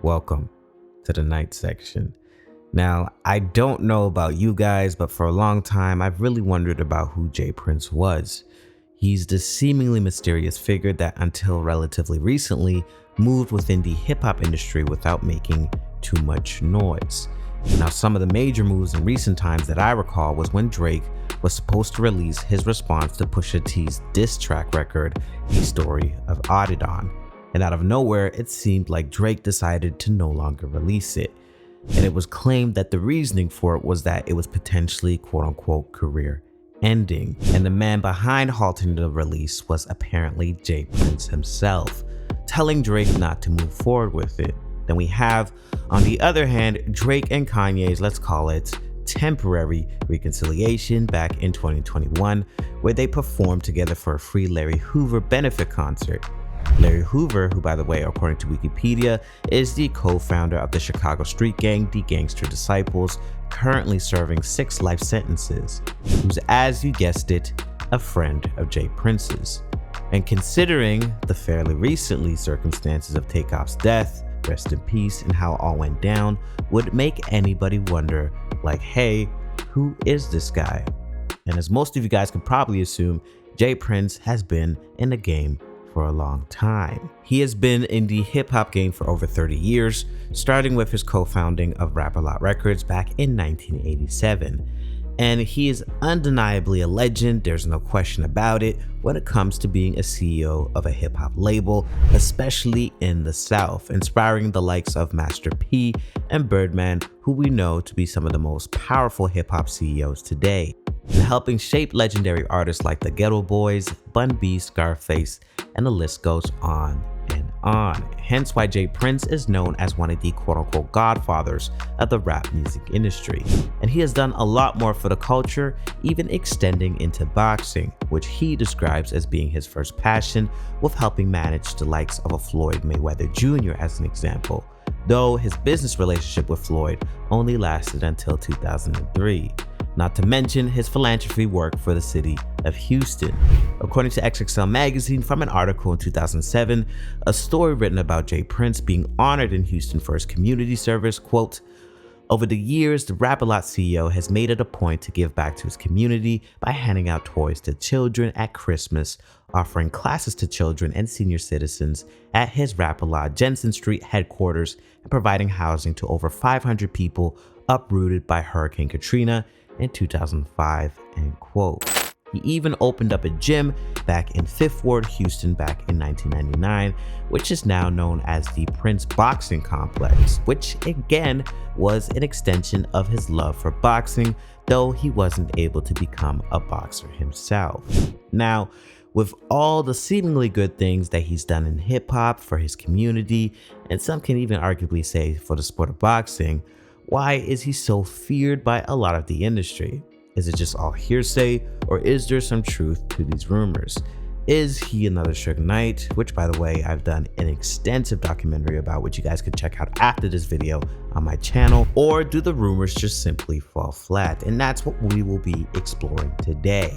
Welcome to the night section. Now, I don't know about you guys, but for a long time, I've really wondered about who J. Prince was. He's the seemingly mysterious figure that until relatively recently moved within the hip-hop industry without making too much noise. Now, some of the major moves in recent times that I recall was when Drake was supposed to release his response to Pusha T's diss track record, The Story of Adidon. And out of nowhere, it seemed like Drake decided to no longer release it. And it was claimed that the reasoning for it was that it was potentially quote-unquote career ending. And the man behind halting the release was apparently J. Prince himself, telling Drake not to move forward with it. Then we have, on the other hand, Drake and Kanye's, let's call it, temporary reconciliation back in 2021, where they performed together for a free Larry Hoover benefit concert. Larry Hoover, who by the way, according to Wikipedia, is the co-founder of the Chicago street gang, the Gangster Disciples, currently serving 6 life sentences, who's, as you guessed it, a friend of J. Prince's. And considering the fairly recently circumstances of Takeoff's death, rest in peace, and how it all went down, would make anybody wonder, like, hey, who is this guy? And as most of you guys can probably assume, J. Prince has been in the game for a long time. He has been in the hip-hop game for over 30 years, starting with his co-founding of Rap-A-Lot Records back in 1987. And he is undeniably a legend, there's no question about it, when it comes to being a CEO of a hip-hop label, especially in the South, inspiring the likes of Master P and Birdman, who we know to be some of the most powerful hip-hop CEOs today, and helping shape legendary artists like the Ghetto Boys, Bun B, Scarface, and the list goes on and on. Hence why J. Prince is known as one of the quote-unquote godfathers of the rap music industry. And he has done a lot more for the culture, even extending into boxing, which he describes as being his first passion, with helping manage the likes of a Floyd Mayweather Jr. as an example, though his business relationship with Floyd only lasted until 2003. Not to mention his philanthropy work for the city of Houston. According to XXL magazine, from an article in 2007, a story written about J. Prince being honored in Houston for his community service, quote, "Over the years, the Rap-A-Lot CEO has made it a point to give back to his community by handing out toys to children at Christmas, offering classes to children and senior citizens at his Rap-A-Lot Jensen Street headquarters, and providing housing to over 500 people uprooted by Hurricane Katrina in 2005, end quote. He even opened up a gym back in 5th Ward, Houston back in 1999, which is now known as the Prince Boxing Complex, which again was an extension of his love for boxing, though he wasn't able to become a boxer himself. Now, with all the seemingly good things that he's done in hip-hop for his community, and some can even arguably say for the sport of boxing, why is he so feared by a lot of the industry? Is it just all hearsay, or is there some truth to these rumors? Is he another Suge Knight? Which, by the way, I've done an extensive documentary about, which you guys can check out after this video on my channel. Or do the rumors just simply fall flat? And that's what we will be exploring today.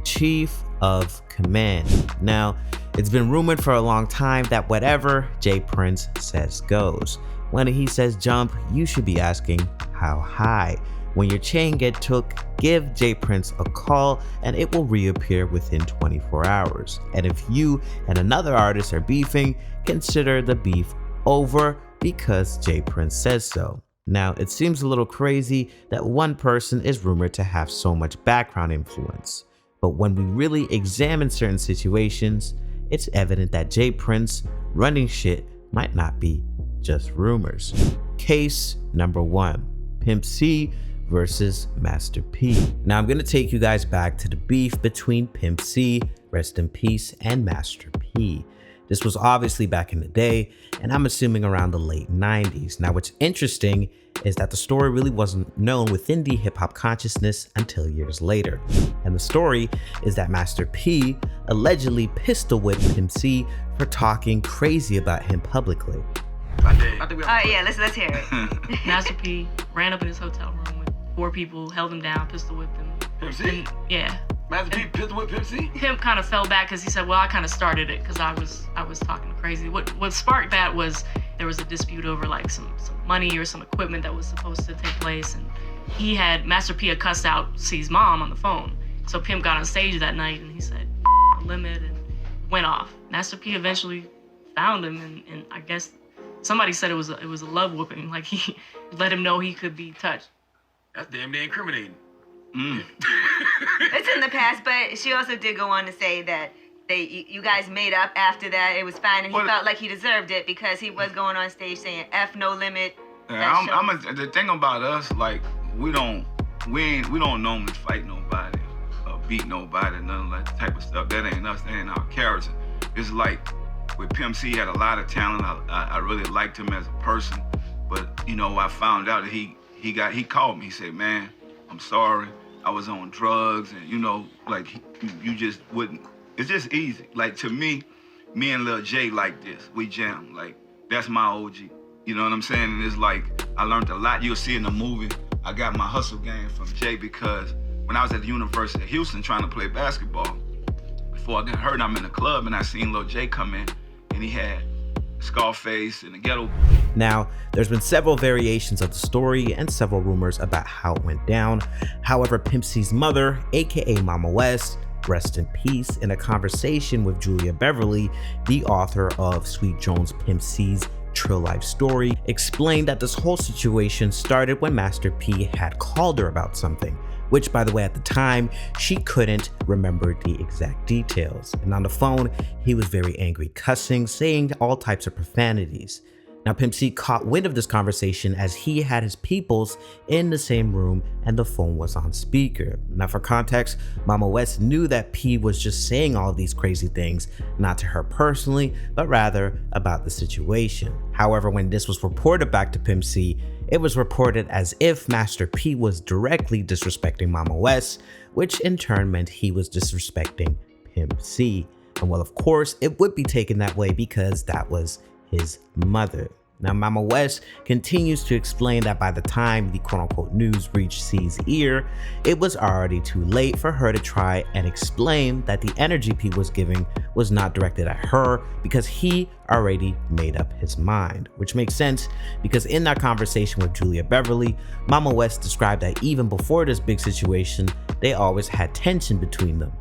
Chief of Command. Now, it's been rumored for a long time that whatever J. Prince says goes. When he says jump, you should be asking how high. When your chain get took, give J. Prince a call and it will reappear within 24 hours. And if you and another artist are beefing, consider the beef over because J. Prince says so. Now, it seems a little crazy that one person is rumored to have so much background influence. But when we really examine certain situations, it's evident that J. Prince running shit might not be just rumors. Case number 1, Pimp C versus Master P. Now I'm gonna take you guys back to the beef between Pimp C, rest in peace, and Master P. This was obviously back in the day, and I'm assuming around the late 90s. Now what's interesting is that the story really wasn't known within the hip-hop consciousness until years later. And the story is that Master P allegedly pistol whipped Pimp C for talking crazy about him publicly. Yeah, let's hear it. Master P ran up in his hotel room with 4 people, held him down, pistol whipped him. Pimp C? Yeah. Master P pistol whipped Pimp C? Pimp kind of fell back because he said, well, I kind of started it because I was talking crazy. What sparked that was there was a dispute over like some money or some equipment that was supposed to take place, and Master P had cussed out C's mom on the phone. So Pimp got on stage that night and he said limit and went off. Master P eventually found him, and I guess somebody said it was a love whooping, like he let him know he could be touched. That's damn near incriminating. It's in the past, but she also did go on to say that you guys made up after that. It was fine, and he felt like he deserved it because he was going on stage saying "F no limit." The thing about us, like we don't normally fight nobody or beat nobody, none of that type of stuff. That ain't us. That ain't our character. It's like with Pimp C, he had a lot of talent. I really liked him as a person, but you know, I found out that he called me. He said, "Man, I'm sorry. I was on drugs, and you know, like you just wouldn't." It's just easy. Like to me and Lil Jay like this. We jam. Like that's my OG. You know what I'm saying? And it's like I learned a lot. You'll see in the movie. I got my hustle game from Jay because when I was at the University of Houston trying to play basketball, before I got hurt, I'm in the club and I seen Lil Jay come in, and he had Scarface and the Ghetto. Now, there's been several variations of the story and several rumors about how it went down. However, Pimp C's mother, aka Mama West, rest in peace, in a conversation with Julia Beverly, the author of Sweet Jones Pimp C's Trill Life story, explained that this whole situation started when Master P had called her about something, which, by the way, at the time, she couldn't remember the exact details. And on the phone, he was very angry, cussing, saying all types of profanities. Now, Pimp C caught wind of this conversation as he had his peoples in the same room and the phone was on speaker. Now, for context, Mama West knew that P was just saying all of these crazy things, not to her personally, but rather about the situation. However, when this was reported back to Pimp C, it was reported as if Master P was directly disrespecting Mama West, which in turn meant he was disrespecting Pimp C. And well, of course, it would be taken that way because that was his mother. Now, Mama West continues to explain that by the time the quote-unquote news reached C's ear, it was already too late for her to try and explain that the energy P was giving was not directed at her because he already made up his mind, which makes sense because in that conversation with Julia Beverly, Mama West described that even before this big situation, they always had tension between them.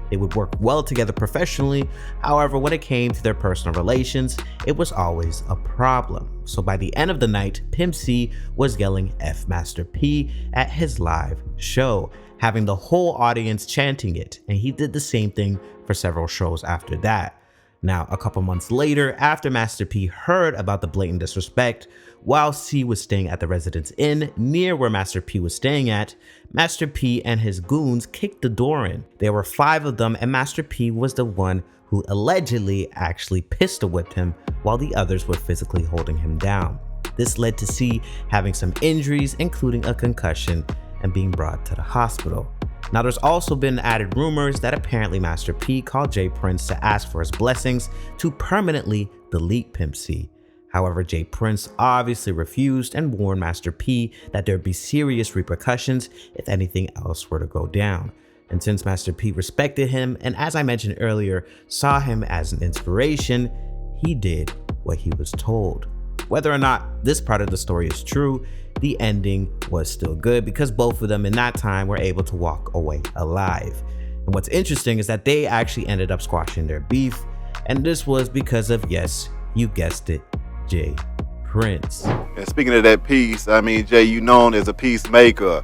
They would work well together professionally. However, when it came to their personal relations, it was always a problem. So by the end of the night, Pimp C was yelling F Master P at his live show, having the whole audience chanting it. And he did the same thing for several shows after that. Now, a couple months later, after Master P heard about the blatant disrespect, while C was staying at the Residence Inn near where Master P was staying at, Master P and his goons kicked the door in. There were 5 of them, and Master P was the one who allegedly actually pistol whipped him while the others were physically holding him down. This led to C having some injuries, including a concussion, and being brought to the hospital. Now, there's also been added rumors that apparently Master P called Jay Prince to ask for his blessings to permanently delete Pimp C. However, Jay Prince obviously refused and warned Master P that there'd be serious repercussions if anything else were to go down. And since Master P respected him and, as I mentioned earlier, saw him as an inspiration, he did what he was told. Whether or not this part of the story is true, the ending was still good because both of them in that time were able to walk away alive. And what's interesting is that they actually ended up squashing their beef, and this was because of, yes, you guessed it, Jay Prince. And speaking of that peace, I mean, Jay, you known as a peacemaker.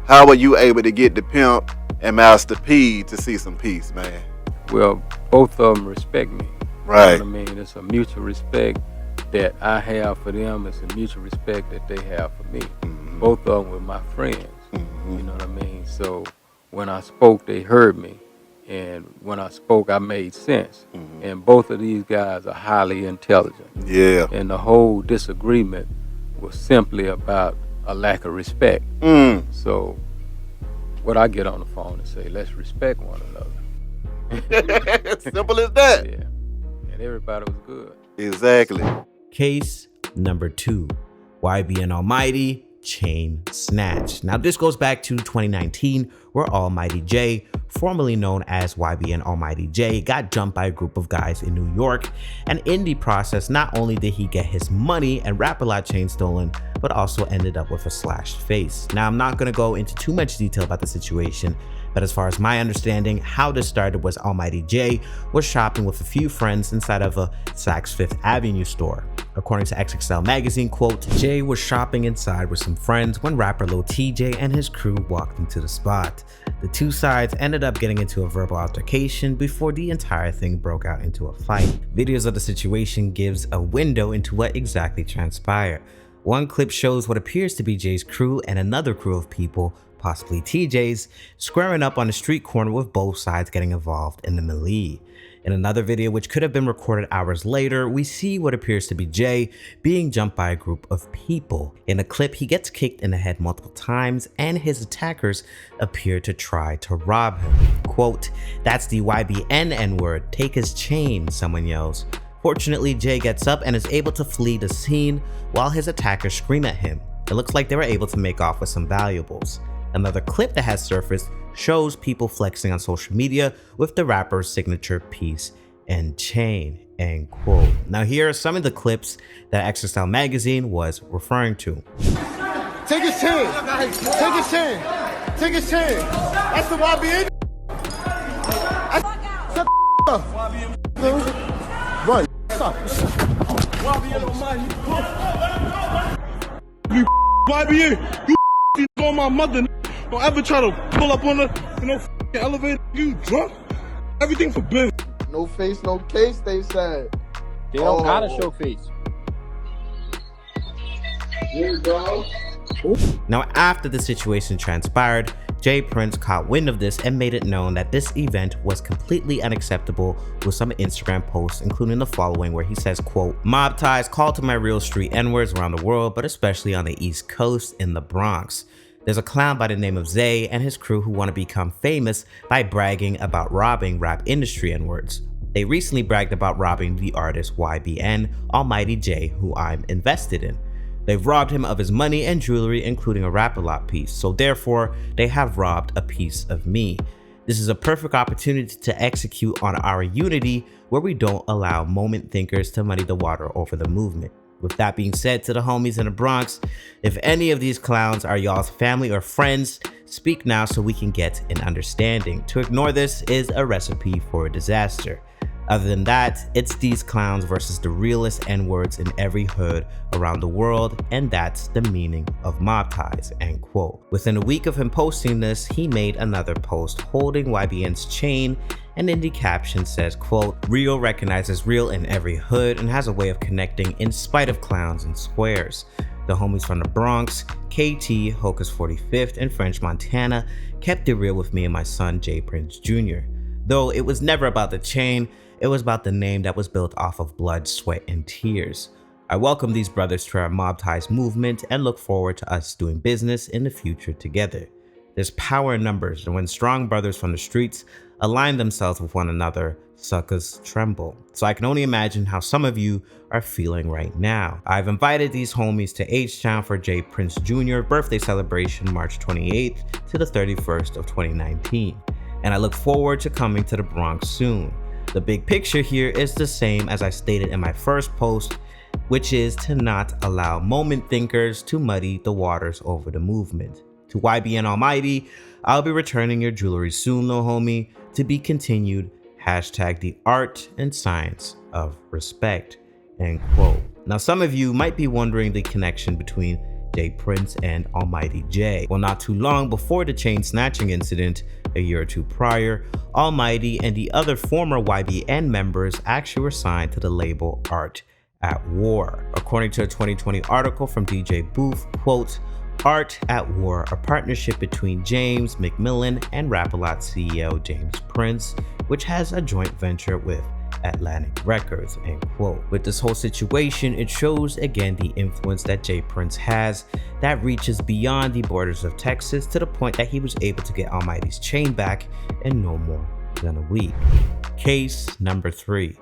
How were you able to get the Pimp and Master P to see some peace, man? Well, both of them respect me. Right. You know what I mean? It's a mutual respect that I have for them. It's a mutual respect that they have for me. Mm-hmm. Both of them were my friends. Mm-hmm. You know what I mean? So when I spoke, they heard me. And when I spoke, I made sense. Mm-hmm. And both of these guys are highly intelligent. Yeah. And the whole disagreement was simply about a lack of respect. So what I get on the phone and say, let's respect one another. Simple as that. Yeah. And everybody was good. Exactly. Case number 2. YBN Almighty chain snatch. Now this goes back to 2019, where Almighty Jay, formerly known as YBN Almighty Jay, got jumped by a group of guys in New York. And in the process, not only did he get his money and Rap-A-Lot chain stolen, but also ended up with a slashed face. Now I'm not going to go into too much detail about the situation, but as far as my understanding, how this started was Almighty Jay was shopping with a few friends inside of a Saks Fifth Avenue store. According to XXL magazine, quote, Jay was shopping inside with some friends when rapper Lil TJ and his crew walked into the spot. The two sides ended up getting into a verbal altercation before the entire thing broke out into a fight. Videos of the situation gives a window into what exactly transpired. One clip shows what appears to be Jay's crew and another crew of people, possibly TJ's, squaring up on a street corner with both sides getting involved in the melee. In another video, which could have been recorded hours later, we see what appears to be Jay being jumped by a group of people. In the clip, he gets kicked in the head multiple times and his attackers appear to try to rob him. Quote, "That's the YBN N-word, take his chain," someone yells. Fortunately, Jay gets up and is able to flee the scene while his attackers scream at him. It looks like they were able to make off with some valuables. Another clip that has surfaced shows people flexing on social media with the rapper's signature piece and chain, end quote. Now here are some of the clips that XXL magazine was referring to. Take his chain, take his chain, take his chain. That's the YBN. Shut the up. Run, stop. YBN Almighty. YBN, you on my mother. Don't ever try to pull up on the, elevator. You drunk? Everything for business. No face, no case, they said. They don't gotta show face. Here you go. Now, after the situation transpired, Jay Prince caught wind of this and made it known that this event was completely unacceptable with some Instagram posts, including the following, where he says, quote, "Mob ties call to my real street N-words around the world, but especially on the East Coast in the Bronx. There's a clown by the name of Zay and his crew who want to become famous by bragging about robbing rap industry N-words. They recently bragged about robbing the artist YBN Almighty Jay, who I'm invested in. They've robbed him of his money and jewelry, including a Rap-A-Lot piece, so therefore they have robbed a piece of me. This is a perfect opportunity to execute on our unity where we don't allow moment thinkers to muddy the water over the movement. With that being said, to the homies in the Bronx, if any of these clowns are y'all's family or friends, speak now so we can get an understanding. To ignore this is a recipe for a disaster. Other than that, it's these clowns versus the realest N-words in every hood around the world, and that's the meaning of mob ties," end quote. Within a week of him posting this, he made another post holding YBN's chain, and in the caption says, quote, "Real recognizes real in every hood and has a way of connecting in spite of clowns and squares. The homies from the Bronx, KT, Hocus 45th, and French Montana kept it real with me and my son Jay Prince Jr. Though it was never about the chain, it was about the name that was built off of blood, sweat, and tears. I welcome these brothers to our Mob Ties movement and look forward to us doing business in the future together. There's power in numbers, and when strong brothers from the streets align themselves with one another, suckers tremble. So I can only imagine how some of you are feeling right now. I've invited these homies to H-Town for Jay Prince Jr. birthday celebration March 28th to the 31st of 2019. And I look forward to coming to the Bronx soon. The big picture here is the same as I stated in my first post, which is to not allow moment thinkers to muddy the waters over the movement. To YBN Almighty, I'll be returning your jewelry soon, little homie, to be continued. Hashtag the art and science of respect," end quote. Now, some of you might be wondering the connection between Jay Prince and Almighty Jay. Well, not too long before the chain snatching incident, a year or two prior, Almighty and the other former YBN members actually were signed to the label Art at War. According to a 2020 article from DJ Booth, quote, "Art at War, a partnership between James McMillan and Rap-A-Lot CEO James Prince, which has a joint venture with Atlantic Records," end quote. With this whole situation, it shows again the influence that Jay Prince has that reaches beyond the borders of Texas to the point that he was able to get Almighty's chain back in no more than a week. Case number 3,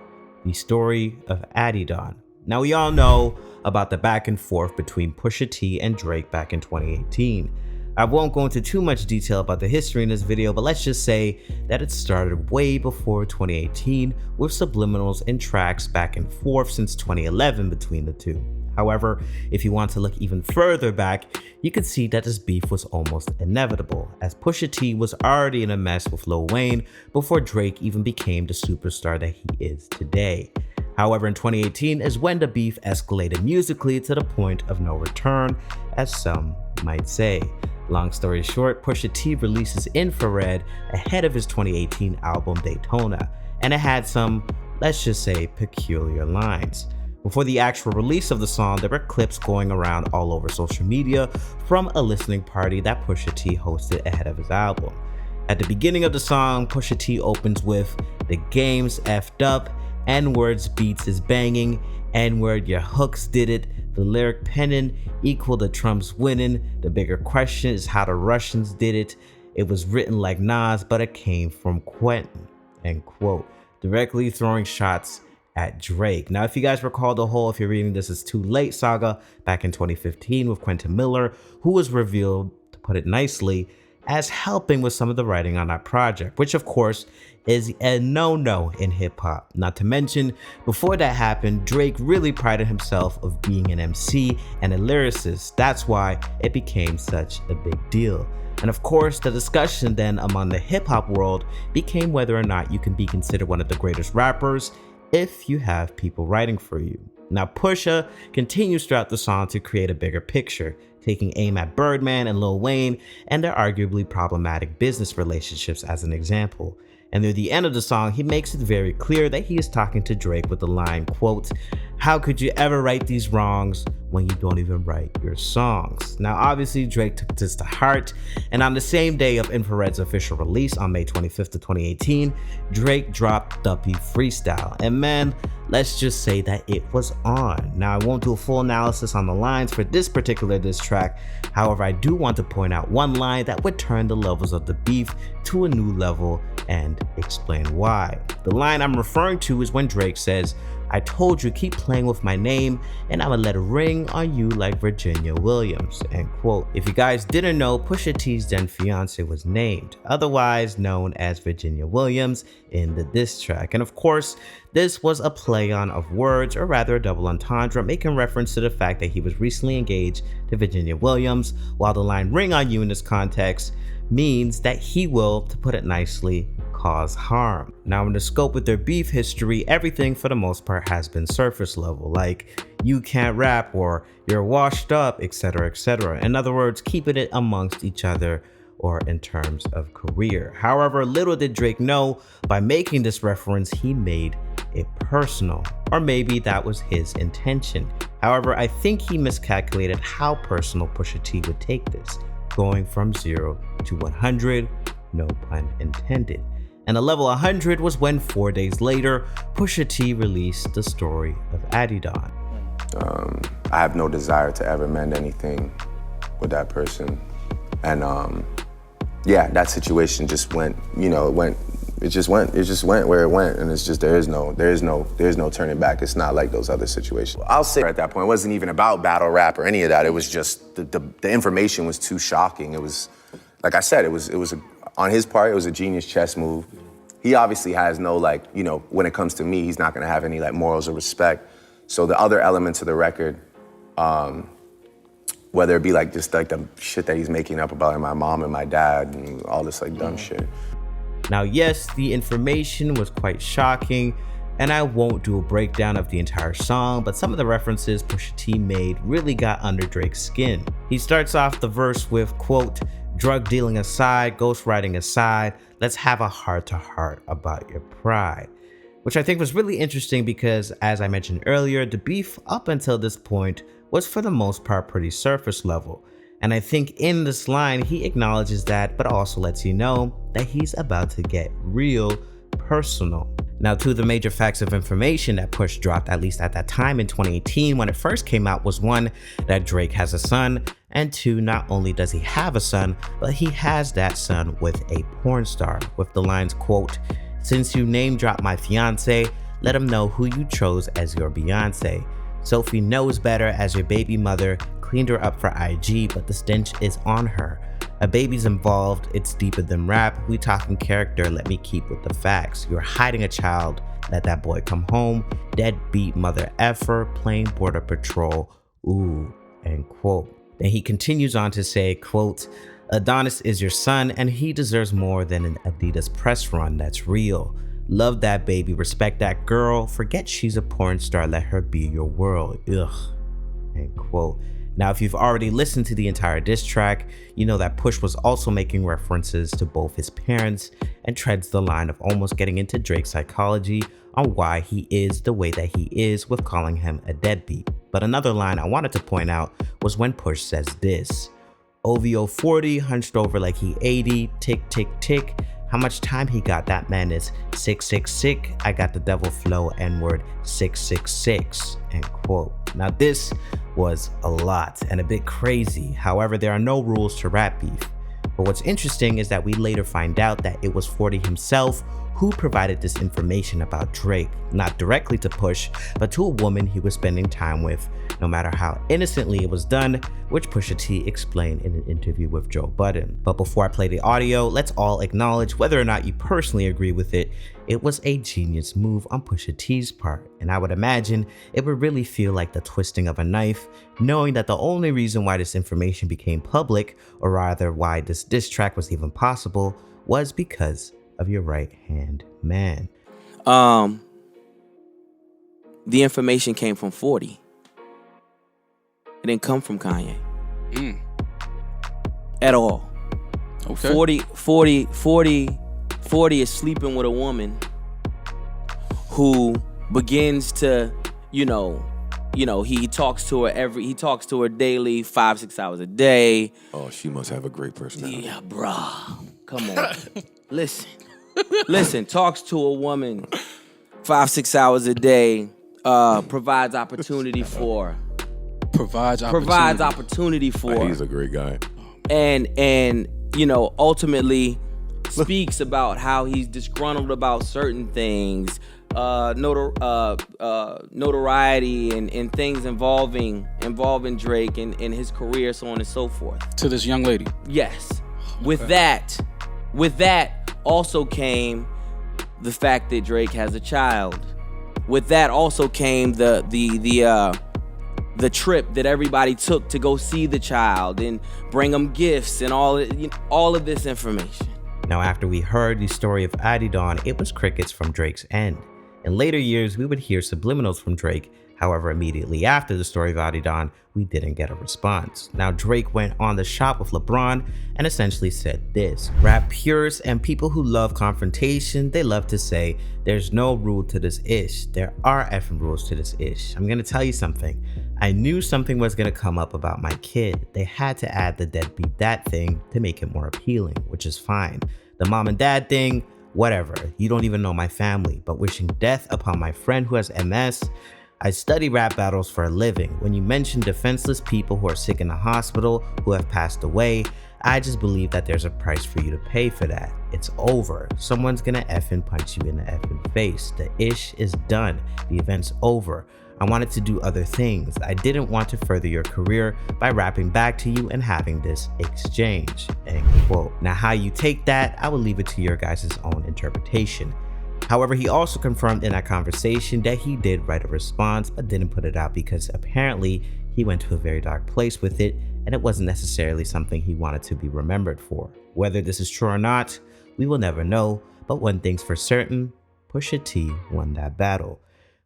the story of Adidon. Now, we all know about the back and forth between Pusha T and Drake back in 2018. I won't go into too much detail about the history in this video, but let's just say that it started way before 2018 with subliminals and tracks back and forth since 2011 between the two. However, if you want to look even further back, you can see that this beef was almost inevitable, as Pusha T was already in a mess with Lil Wayne before Drake even became the superstar that he is today. However, in 2018 is when the beef escalated musically to the point of no return, as some might say. Long story short, Pusha T releases Infrared ahead of his 2018 album Daytona, and it had some, let's just say, peculiar lines. Before the actual release of the song, there were clips going around all over social media from a listening party that Pusha T hosted ahead of his album. At the beginning of the song, Pusha T opens with, "The game's effed up, N-words beats is banging, N-word your hooks did it, the lyric penning equal the Trump's winning, the bigger question is how the Russians did it, it was written like Nas but it came from Quentin," end quote, directly throwing shots at Drake. Now, if you guys recall the whole "if you're reading this is too late" saga back in 2015 with Quentin Miller, who was revealed, to put it nicely, as helping with some of the writing on that project, which of course is a no-no in hip-hop. Not to mention, before that happened, Drake really prided himself of being an MC and a lyricist. That's why it became such a big deal. And of course, the discussion then among the hip-hop world became whether or not you can be considered one of the greatest rappers if you have people writing for you. Now, Pusha continues throughout the song to create a bigger picture, taking aim at Birdman and Lil Wayne and their arguably problematic business relationships as an example. And near the end of the song, he makes it very clear that he is talking to Drake with the line, quote, "How could you ever right these wrongs when you don't even write your songs?" Now, obviously, Drake took this to heart, and on the same day of Infrared's official release on May 25th of 2018, Drake dropped Duppy Freestyle. And man, let's just say that it was on. Now, I won't do a full analysis on the lines for this particular diss track. However, I do want to point out one line that would turn the levels of the beef to a new level and explain why. The line I'm referring to is when Drake says, "I told you keep playing with my name and I'ma let it ring on you like Virginia Williams," end quote. If you guys didn't know, Pusha T's then fiance was named, otherwise known as Virginia Williams, in the diss track. And of course, this was a play on of words, or rather a double entendre, making reference to the fact that he was recently engaged to Virginia Williams, while the line "ring on you" in this context means that he will, to put it nicely, cause harm. Now, in the scope of their beef history, everything for the most part has been surface level, like "you can't rap" or "you're washed up," etc., etc. In other words, keeping it amongst each other or in terms of career. However, little did Drake know, by making this reference, he made it personal, or maybe that was his intention. However, I think he miscalculated how personal Pusha T would take this, going from 0 to 100, no pun intended. And the level 100 was when 4 days later, Pusha T released The Story of Adidon. I have no desire to ever mend anything with that person. And yeah, that situation just went, you know, it just went where it went. And it's just, there is no turning back. It's not like those other situations. I'll say at that point, it wasn't even about battle rap or any of that. It was just, the information was too shocking. It was, like I said, on his part, it was a genius chess move. He obviously has no, like, you know, when it comes to me, he's not gonna have any like morals or respect. So the other elements of the record, whether it be like just like the shit that he's making up about my mom and my dad and all this like dumb shit. Now, yes, the information was quite shocking, and I won't do a breakdown of the entire song, but some of the references Pusha T made really got under Drake's skin. He starts off the verse with, quote, "Drug dealing aside, ghostwriting aside, let's have a heart-to-heart about your pride," which I think was really interesting because, as I mentioned earlier, the beef up until this point was for the most part pretty surface level. And I think in this line, he acknowledges that, but also lets you know that he's about to get real personal. Now, two of the major facts of information that Push dropped, at least at that time in 2018 when it first came out, was one, that Drake has a son, and two, not only does he have a son, but he has that son with a porn star, with the lines, quote, "Since you name dropped my fiance, let him know who you chose as your Beyonce. Sophie knows better as your baby mother cleaned her up for IG, but the stench is on her. A baby's involved, it's deeper than rap. We talking character, let me keep with the facts. You're hiding a child, let that boy come home. Deadbeat mother effer, playing border patrol. Ooh, end quote. Then he continues on to say, quote, Adonis is your son and he deserves more than an Adidas press run that's real. Love that baby, respect that girl, forget she's a porn star, let her be your world. Ugh, end quote. Now, if you've already listened to the entire diss track, you know that Push was also making references to both his parents and treads the line of almost getting into Drake's psychology on why he is the way that he is with calling him a deadbeat. But another line I wanted to point out was when Push says this, OVO 40, hunched over like he 80, tick, tick, tick. How much time he got? That man is sick, sick, sick. I got the devil flow, N-word, 666, end quote. Now this was a lot and a bit crazy. However, there are no rules to rap beef. But what's interesting is that we later find out that it was 40 himself who provided this information about Drake, not directly to Push, but to a woman he was spending time with, no matter how innocently it was done, which Pusha T explained in an interview with Joe Budden. But before I play the audio, let's all acknowledge whether or not you personally agree with it, it was a genius move on Pusha T's part, and I would imagine it would really feel like the twisting of a knife, knowing that the only reason why this information became public, or rather why this diss track was even possible, was because of your right-hand man. The information came from 40. It didn't come from Kanye. At all. Okay. 40 is sleeping with a woman who begins to, he talks to her daily, 5-6 hours a day. Oh, she must have a great personality. Yeah, bruh. Come on. Listen, talks to a woman 5-6 hours a day, provides opportunity for. Provides opportunity for. He's a great guy. And ultimately speaks about how he's disgruntled about certain things, notoriety and things involving Drake and his career, so on and so forth. To this young lady. Yes. With that also came the fact that Drake has a child. With that also came the trip that everybody took to go see the child and bring him gifts and all of this information. Now, after we heard the story of Adidon, it was crickets from Drake's end. In later years, we would hear subliminals from Drake. However, immediately after the story of Adidon, we didn't get a response. Now, Drake went on The Shop with LeBron and essentially said this. Rap purists and people who love confrontation, they love to say, there's no rule to this ish. There are effing rules to this ish. I'm gonna tell you something. I knew something was gonna come up about my kid. They had to add the deadbeat dad thing to make it more appealing, which is fine. The mom and dad thing, whatever. You don't even know my family, but wishing death upon my friend who has MS. I study rap battles for a living. When you mention defenseless people who are sick in the hospital, who have passed away, I just believe that there's a price for you to pay for that. It's over. Someone's gonna effing punch you in the effing face. The ish is done. The event's over. I wanted to do other things. I didn't want to further your career by rapping back to you and having this exchange, end quote. Now, how you take that, I will leave it to your guys' own interpretation. However, he also confirmed in that conversation that he did write a response, but didn't put it out because apparently he went to a very dark place with it, and it wasn't necessarily something he wanted to be remembered for. Whether this is true or not, we will never know, but one thing's for certain, Pusha T won that battle.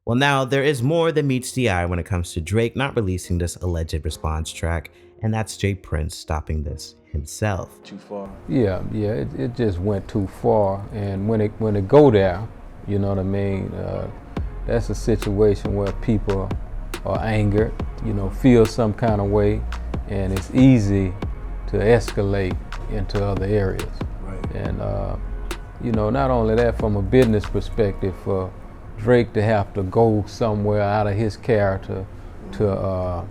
Well, now there is more than meets the eye when it comes to Drake not releasing this alleged response track, and that's J Prince stopping this himself. Too far. Yeah, it just went too far, and when it go there, you know what I mean. That's a situation where people are angered, feel some kind of way, and it's easy to escalate into other areas. Right. And not only that, from a business perspective, for Drake to have to go somewhere out of his character to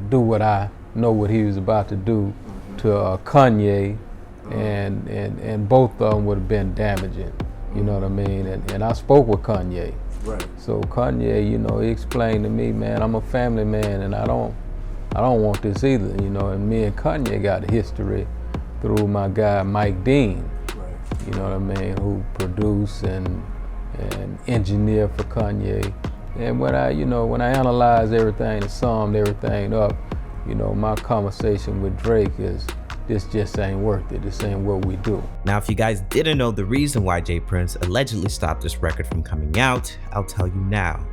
do what I know what he was about to do to Kanye, and both of them would have been damaging. You know what I mean? And I spoke with Kanye, Right. So Kanye, you know, he explained to me, man, I'm a family man, and I don't want this either, you know. And me and Kanye got a history through my guy Mike Dean. Right. You know what I mean? Who produced and engineer for Kanye. And when I analyze everything and summed everything up, you know, my conversation with Drake is, this just ain't worth it. This ain't what we do. Now, if you guys didn't know the reason why Jay Prince allegedly stopped this record from coming out, I'll tell you now.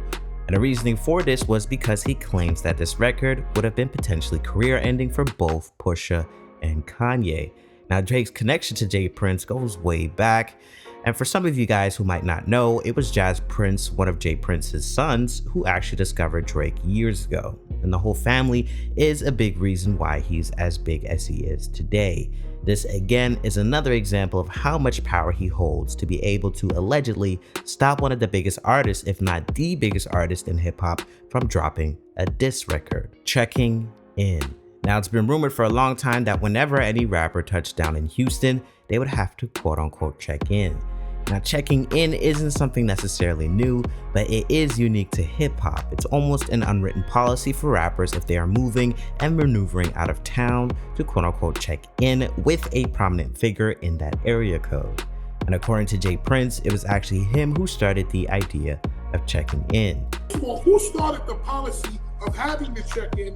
And the reasoning for this was because he claims that this record would have been potentially career-ending for both Pusha and Kanye. Now, Drake's connection to Jay Prince goes way back. And for some of you guys who might not know, it was Jazz Prince, one of Jay Prince's sons, who actually discovered Drake years ago. And the whole family is a big reason why he's as big as he is today. This again is another example of how much power he holds to be able to allegedly stop one of the biggest artists, if not the biggest artist in hip hop, from dropping a diss record. Checking in. Now, it's been rumored for a long time that whenever any rapper touched down in Houston, they would have to quote unquote check in. Now, checking in isn't something necessarily new, but it is unique to hip hop. It's almost an unwritten policy for rappers if they are moving and maneuvering out of town to quote unquote check in with a prominent figure in that area code. And according to Jay Prince, it was actually him who started the idea of checking in. Well, who started the policy of having to check in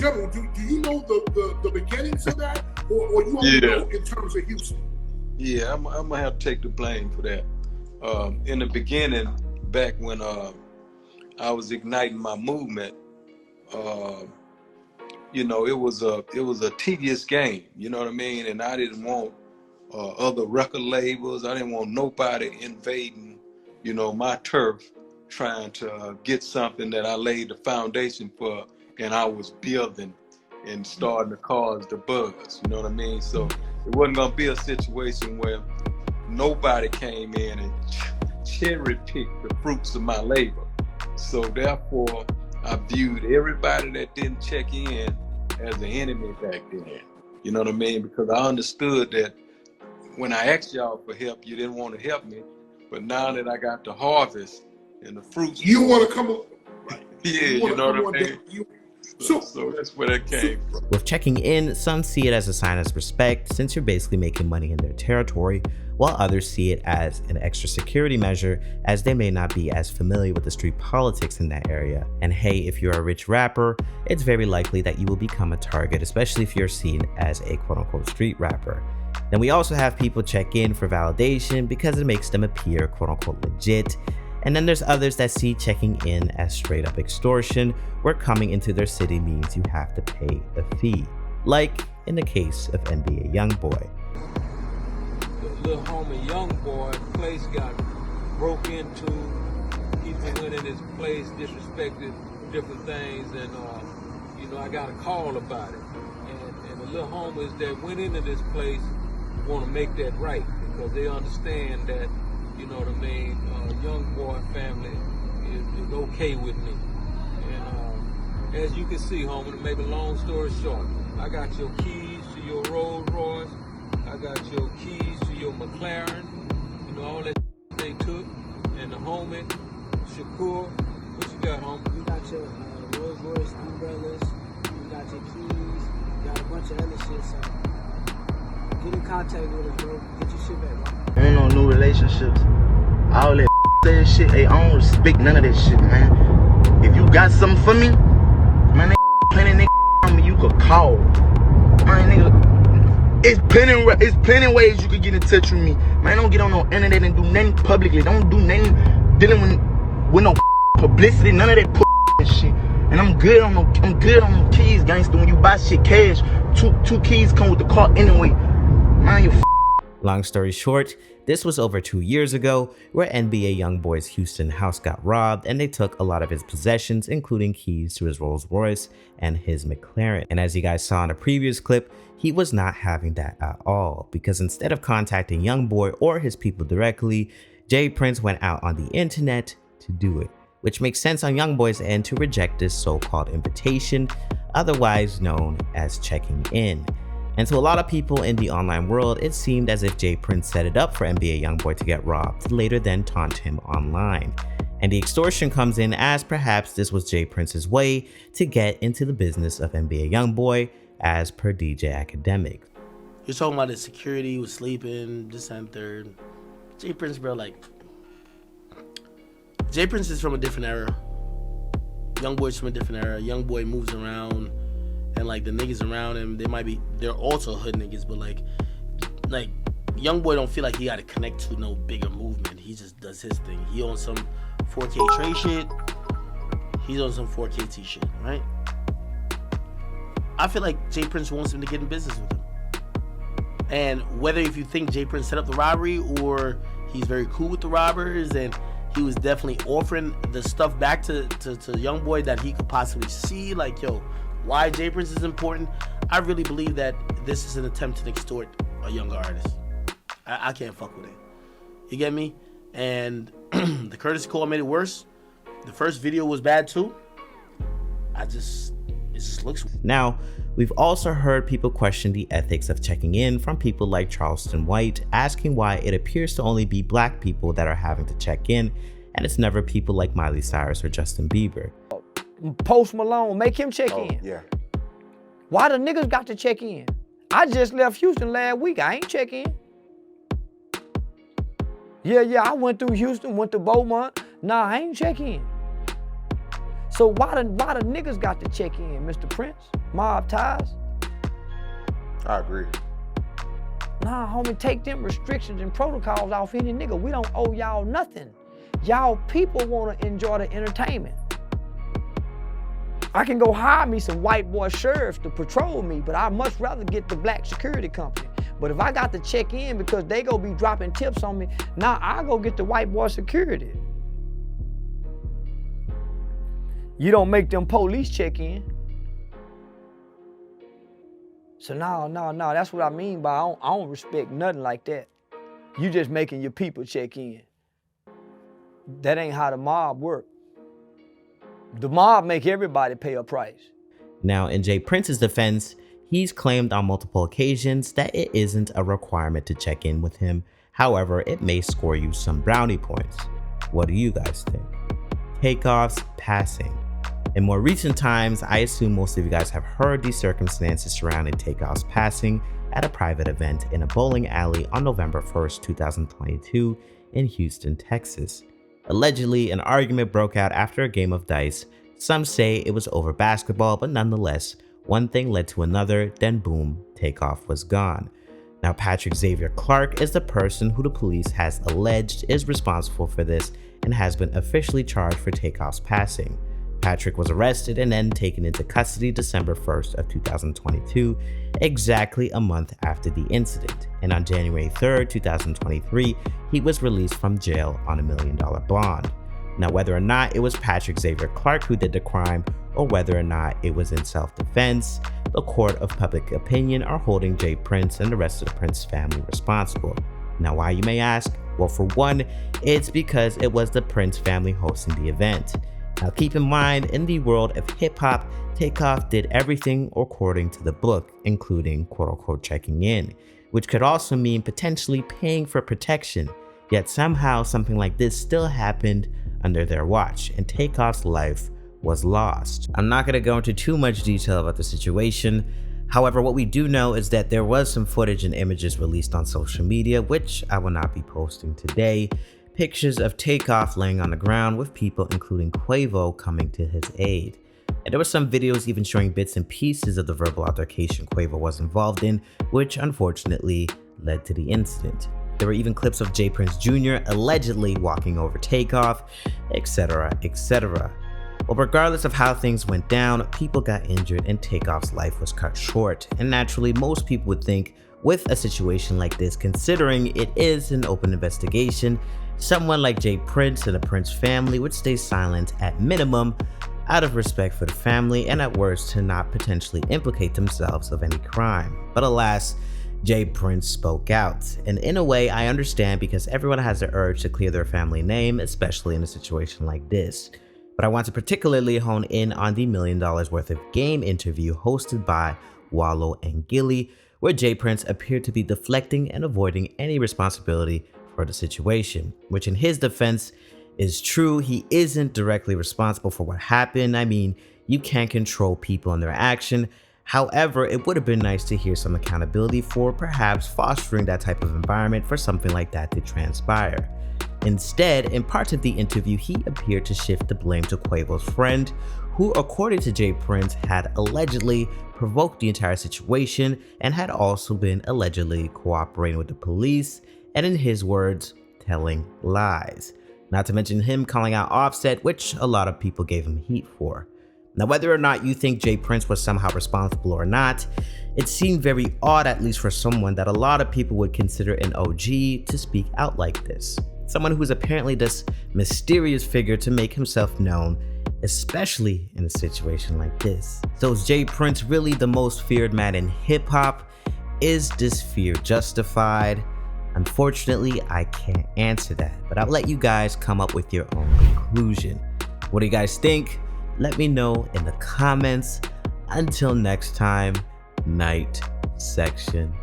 general? Do you know the beginnings of that, or you only know in terms of Houston? Yeah, I'm gonna have to take the blame for that. In the beginning, back when I was igniting my movement, you know, it was a tedious game. You know what I mean? And I didn't want other record labels. I didn't want nobody invading, you know, my turf, trying to get something that I laid the foundation for, and I was building and starting to cause the buzz. You know what I mean? So it wasn't gonna be a situation where nobody came in and cherry picked the fruits of my labor. So therefore, I viewed everybody that didn't check in as an enemy back then. You know what I mean? Because I understood that when I asked y'all for help, you didn't want to help me. But now that I got the harvest and the fruits, you want to come up. Yeah, you know what I mean? So that's where that came from. With checking in, some see it as a sign of respect since you're basically making money in their territory, while others see it as an extra security measure as they may not be as familiar with the street politics in that area. And hey, if you're a rich rapper, it's very likely that you will become a target, especially if you're seen as a quote-unquote street rapper. Then we also have people check in for validation because it makes them appear quote-unquote legit. And then there's others that see checking in as straight up extortion, where coming into their city means you have to pay a fee. Like in the case of NBA Youngboy. The little homie Youngboy place got broke into. People went in his place, disrespected different things, and you know, I got a call about it. And the little homies that went into this place want to make that right because they understand that, you know what I mean, Youngboy family is okay with me. And as you can see, homie, to make a long story short, I got your keys to your Rolls Royce, I got your keys to your McLaren, you know, all that they took. And the homie, Shakur, what you got, homie? You got your Rolls Royce umbrellas, you got your keys, you got a bunch of other shit, so get in contact with us, bro. Get your shit back, bro. Ain't no new relationships. All that shit, hey, I don't respect none of that shit, man. If you got something for me, man, that plenty nigga on me, you could call. Man, nigga, it's plenty ways you could get in touch with me. Man, don't get on no internet and do nothing publicly. Don't do nothing dealing with no publicity, none of that and shit. And I'm good on the keys, gangster. When you buy shit cash, two keys come with the car anyway. Man, you Long story short, this was over 2 years ago where NBA Youngboy's Houston house got robbed and they took a lot of his possessions, including keys to his Rolls Royce and his McLaren. And as you guys saw in a previous clip, he was not having that at all, because instead of contacting Youngboy or his people directly, Jay Prince went out on the internet to do it, which makes sense on Youngboy's end to reject this so-called invitation, otherwise known as checking in. And to a lot of people in the online world, it seemed as if Jay Prince set it up for NBA YoungBoy to get robbed, to later then taunt him online. And the extortion comes in as perhaps this was Jay Prince's way to get into the business of NBA YoungBoy, as per DJ Academic. You're talking about the security was sleeping, this and third. Jay Prince, bro, like, Jay Prince is from a different era. YoungBoy's from a different era. YoungBoy moves around, and like the niggas around him, they're also hood niggas, but like YoungBoy don't feel like he got to connect to no bigger movement. He just does his thing. He on some 4K Trey shit. He's on some 4K T shit, right? I feel like Jay Prince wants him to get in business with him. And whether if you think Jay Prince set up the robbery or he's very cool with the robbers and he was definitely offering the stuff back to YoungBoy that he could possibly see, like, yo, why Jay Prince is important, I really believe that this is an attempt to extort a younger artist. I can't fuck with it. You get me? And the courtesy call made it worse. The first video was bad too. It just looks... Now, we've also heard people question the ethics of checking in from people like Charleston White, asking why it appears to only be black people that are having to check in, and it's never people like Miley Cyrus or Justin Bieber. Post Malone, make him check in. Yeah. Why the niggas got to check in? I just left Houston last week. I ain't check in. Yeah, I went through Houston, went to Beaumont. Nah, I ain't check in. So why the niggas got to check in, Mr. Prince? Mob ties? I agree. Nah, homie, take them restrictions and protocols off any nigga. We don't owe y'all nothing. Y'all people want to enjoy the entertainment. I can go hire me some white boy sheriffs to patrol me, but I'd much rather get the black security company. But if I got to check in because they gonna be dropping tips on me, now I go get the white boy security. You don't make them police check in. So no, that's what I mean by I don't respect nothing like that. You just making your people check in. That ain't how the mob work. The mob make everybody pay a price. Now, in Jay Prince's defense, he's claimed on multiple occasions that it isn't a requirement to check in with him. However, it may score you some brownie points. What do you guys think? Takeoff's passing. In more recent times, I assume most of you guys have heard the circumstances surrounding Takeoff's passing at a private event in a bowling alley on November 1st, 2022 in Houston, Texas. Allegedly, an argument broke out after a game of dice. Some say it was over basketball, but nonetheless, one thing led to another, then boom, Takeoff was gone. Now, Patrick Xavier Clark is the person who the police has alleged is responsible for this and has been officially charged for Takeoff's passing. Patrick was arrested and then taken into custody December 1st of 2022, exactly a month after the incident. And on January 3rd, 2023, he was released from jail on $1 million bond. Now, whether or not it was Patrick Xavier Clark who did the crime or whether or not it was in self-defense, the court of public opinion are holding Jay Prince and the rest of the Prince family responsible. Now, why, you may ask? Well, for one, it's because it was the Prince family hosting the event. Now, keep in mind, in the world of hip-hop, Takeoff did everything according to the book, including quote-unquote checking in, which could also mean potentially paying for protection. Yet somehow something like this still happened under their watch, and Takeoff's life was lost. I'm not going to go into too much detail about the situation. However, what we do know is that there was some footage and images released on social media, which I will not be posting today. Pictures of Takeoff laying on the ground with people including Quavo coming to his aid. And there were some videos even showing bits and pieces of the verbal altercation Quavo was involved in, which unfortunately led to the incident. There were even clips of Jay Prince Jr. allegedly walking over Takeoff, etc., etc. Well, regardless of how things went down, people got injured and Takeoff's life was cut short. And naturally, most people would think with a situation like this, considering it is an open investigation, someone like Jay Prince and the Prince family would stay silent at minimum out of respect for the family and at worst to not potentially implicate themselves of any crime. But alas, Jay Prince spoke out. And in a way, I understand because everyone has the urge to clear their family name, especially in a situation like this. But I want to particularly hone in on the $1 million worth of game interview hosted by Wallow and Gilly, where Jay Prince appeared to be deflecting and avoiding any responsibility for the situation, which in his defense is true. He isn't directly responsible for what happened. I mean, you can't control people and their action. However, it would have been nice to hear some accountability for perhaps fostering that type of environment for something like that to transpire. Instead, in parts of the interview, he appeared to shift the blame to Quavo's friend, who, according to Jay Prince, had allegedly provoked the entire situation and had also been allegedly cooperating with the police and, in his words, telling lies. Not to mention him calling out Offset, which a lot of people gave him heat for. Now, whether or not you think Jay Prince was somehow responsible or not, it seemed very odd, at least for someone that a lot of people would consider an OG, to speak out like this. Someone who's apparently this mysterious figure to make himself known, especially in a situation like this. So is Jay Prince really the most feared man in hip hop? Is this fear justified? Unfortunately, I can't answer that, but I'll let you guys come up with your own conclusion. What do you guys think? Let me know in the comments. Until next time, Night Section.